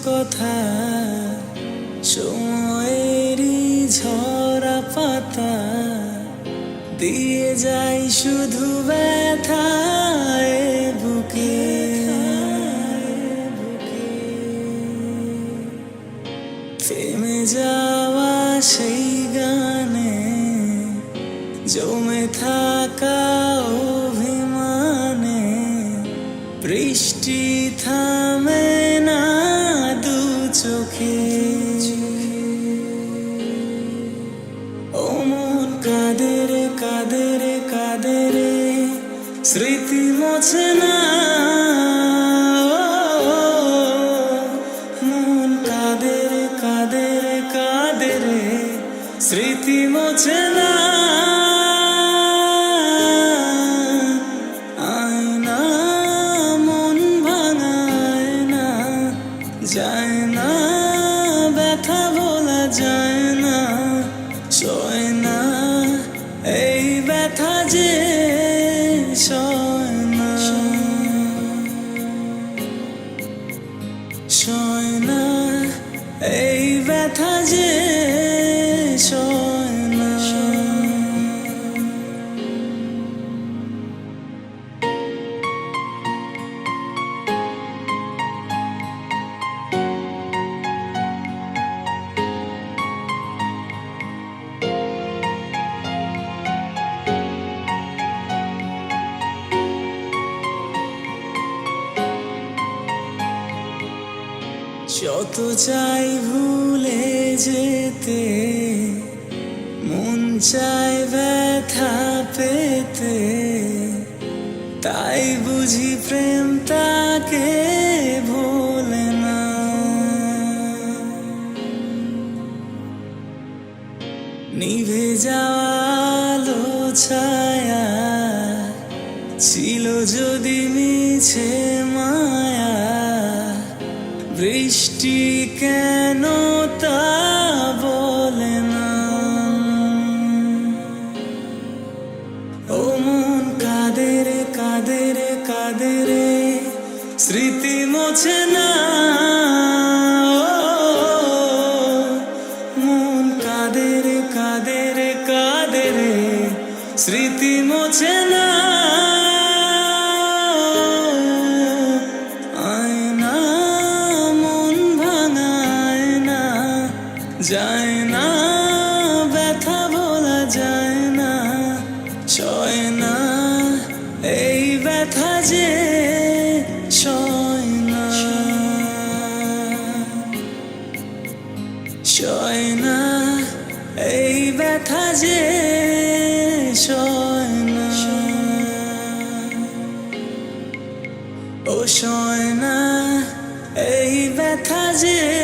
কথা সময়েরই ঝরা পাতা দিয়ে যাই শুধু ব্যথায় বুকে থেমে যাওয়া সেই গানে জমে থাকা অভিমানে বৃষ্টি থামে না দু চোখে ও মন কাঁদে রে কাঁদে রে কাঁদে রে স্মৃতি মোছে না মন কাঁদে রে কাঁদে রে কাঁদে রে স্মৃতি মোছে না আয়না মন ভাঙায় না যায় না ব্যথা বলা যায় না সয় না এই ব্যথা যে সয় না সয় না এই ব্যথা যে সয় না যত চাই ভুলে যেতে মন চায় ব্যথা পেতে তাই বুঝি প্রেম তাকে ভোলে না নিভে যাওয়া আলো ছায়া ছিল যদি মিছে মায়া বৃষ্টি কেন তা বলে না ও মন কাঁদে রে কাঁদে রে কাঁদে রে স্মৃতি মোছে না মন কাঁদে রে কাঁদে রে কাঁদে রে স্মৃতি মোছে না যায় না ব্যথা বলা যায় না সয় না এই ব্যথা যে সয় না সয় না এই ব্যথা যে সয় না ও সয় না এই ব্যথা যে